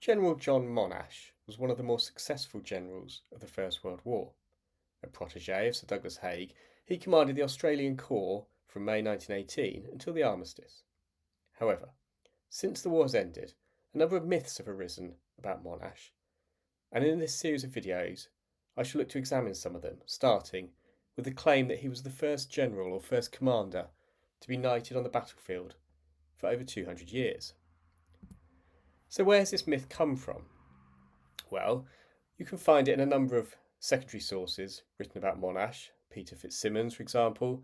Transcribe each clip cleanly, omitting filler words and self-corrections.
General John Monash was one of the more successful generals of the First World War. A protege of Sir Douglas Haig, he commanded the Australian Corps from May 1918 until the armistice. However, since the war has ended, a number of myths have arisen about Monash, and in this series of videos I shall look to examine some of them, starting with the claim that he was the first general or first commander to be knighted on the battlefield for over 200 years. So where has this myth come from? Well, you can find it in a number of secondary sources written about Monash. Peter Fitzsimmons, for example,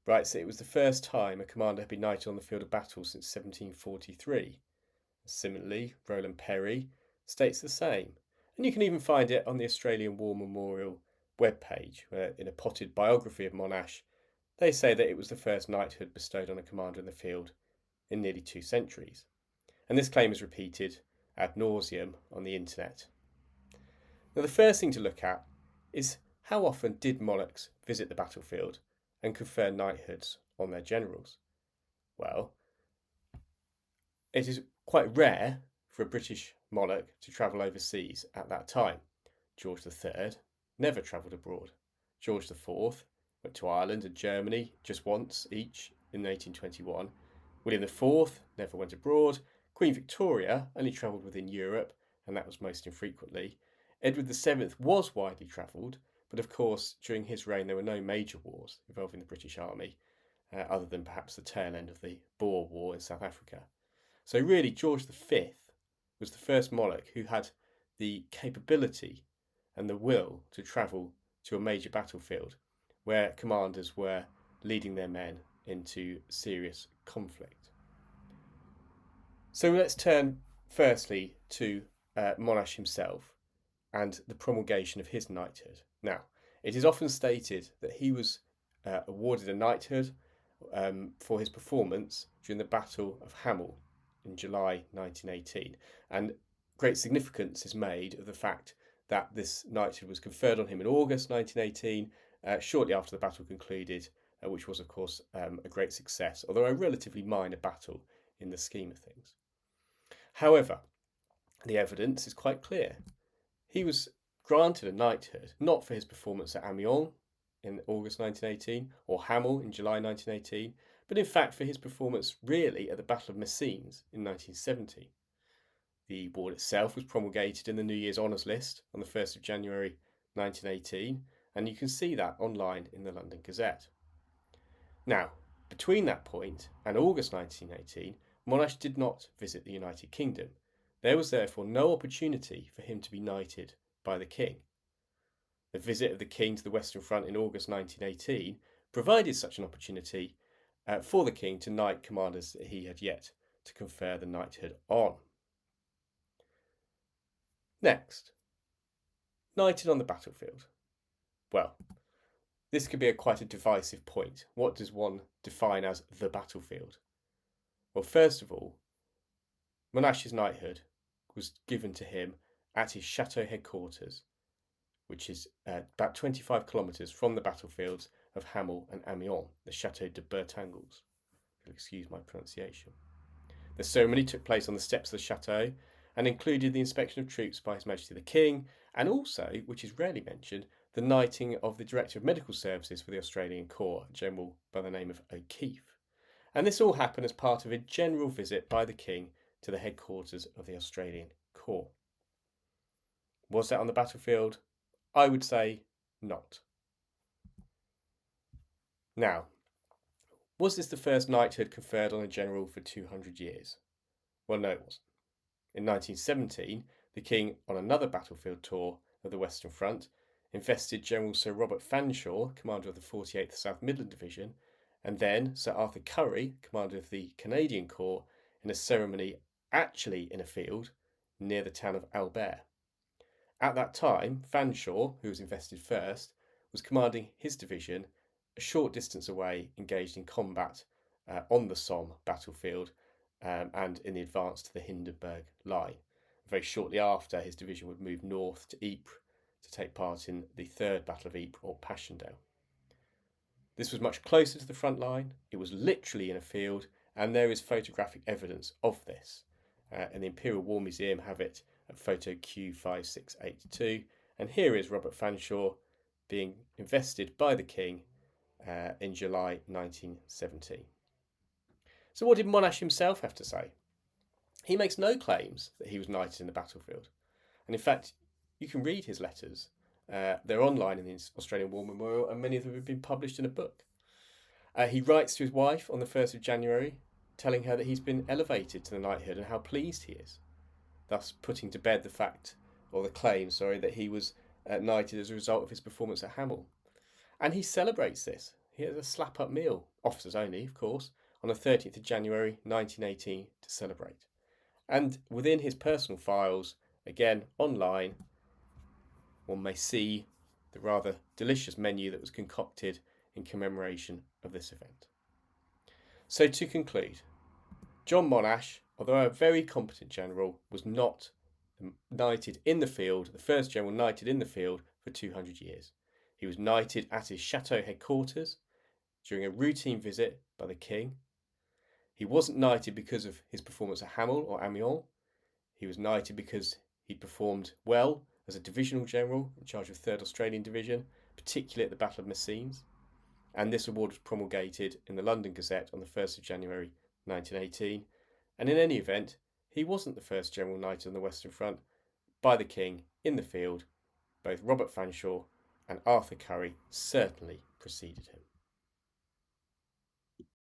writes that it was the first time a commander had been knighted on the field of battle since 1743. Similarly, Roland Perry states the same. And you can even find it on the Australian War Memorial webpage, where in a potted biography of Monash, they say that it was the first knighthood bestowed on a commander in the field in nearly 2 centuries. And this claim is repeated ad nauseum on the internet. Now, the first thing to look at is how often did monarchs visit the battlefield and confer knighthoods on their generals? Well, it is quite rare for a British monarch to travel overseas at that time. George III never travelled abroad. George IV went to Ireland and Germany just once each in 1821. William IV never went abroad. Queen Victoria only travelled within Europe, and that was most infrequently. Edward VII was widely travelled, but of course during his reign there were no major wars involving the British Army, other than perhaps the tail end of the Boer War in South Africa. So really George V was the first monarch who had the capability and the will to travel to a major battlefield where commanders were leading their men into serious conflict. So let's turn firstly to Monash himself and the promulgation of his knighthood. Now, it is often stated that he was awarded a knighthood for his performance during the Battle of Hamel in July 1918, and great significance is made of the fact that this knighthood was conferred on him in August 1918, shortly after the battle concluded, which was of course a great success, although a relatively minor battle in the scheme of things. However, the evidence is quite clear. He was granted a knighthood not for his performance at Amiens in August 1918 or Hamel in July 1918, but in fact for his performance really at the Battle of Messines in 1970. The award itself was promulgated in the New Year's Honours List on the 1st of January 1918, and you can see that online in the London Gazette. Now, between that point and August 1918, Monash did not visit the United Kingdom. There was therefore no opportunity for him to be knighted by the King. The visit of the King to the Western Front in August 1918 provided such an opportunity for the King to knight commanders that he had yet to confer the knighthood on. Next, knighted on the battlefield. Well, this could be quite a divisive point. What does one define as the battlefield? Well, first of all, Monash's knighthood was given to him at his chateau headquarters, which is about 25 kilometres from the battlefields of Hamel and Amiens, the Chateau de Bertangles. Excuse my pronunciation. The ceremony took place on the steps of the chateau and included the inspection of troops by His Majesty the King, and also, which is rarely mentioned, the knighting of the Director of Medical Services for the Australian Corps, a general by the name of O'Keefe. And this all happened as part of a general visit by the King to the headquarters of the Australian Corps. Was that on the battlefield? I would say not. Now, was this the first knighthood conferred on a general for 200 years? Well, no, it wasn't. In 1917, the King, on another battlefield tour of the Western Front, invested General Sir Robert Fanshawe, commander of the 48th South Midland Division, and then Sir Arthur Currie, commander of the Canadian Corps, in a ceremony actually in a field near the town of Albert. At that time, Fanshawe, who was invested first, was commanding his division a short distance away, engaged in combat on the Somme battlefield and in the advance to the Hindenburg line. Very shortly after, his division would move north to Ypres to take part in the Third Battle of Ypres or Passchendaele. This was much closer to the front line, it was literally in a field, and there is photographic evidence of this. And the Imperial War Museum have it at photo Q5682. And here is Robert Fanshawe being invested by the King in July 1917. So what did Monash himself have to say? He makes no claims that he was knighted in the battlefield. And in fact, you can read his letters. They're online in the Australian War Memorial, and many of them have been published in a book. He writes to his wife on the 1st of January, telling her that he's been elevated to the knighthood and how pleased he is, thus putting to bed the fact, or the claim, that he was knighted as a result of his performance at Hamel. And he celebrates this. He has a slap-up meal, officers only, of course, on the 30th of January 1918 to celebrate. And within his personal files, again online, one may see the rather delicious menu that was concocted in commemoration of this event. So to conclude, John Monash, although a very competent general, was not knighted in the field, the first general knighted in the field for 200 years. He was knighted at his chateau headquarters during a routine visit by the King. He wasn't knighted because of his performance at Hamel or Amiens. He was knighted because he performed well as a divisional general in charge of 3rd Australian Division, particularly at the Battle of Messines. And this award was promulgated in the London Gazette on the 1st of January 1918. And in any event, he wasn't the first general knighted on the Western Front by the King in the field. Both Robert Fanshawe and Arthur Currie certainly preceded him.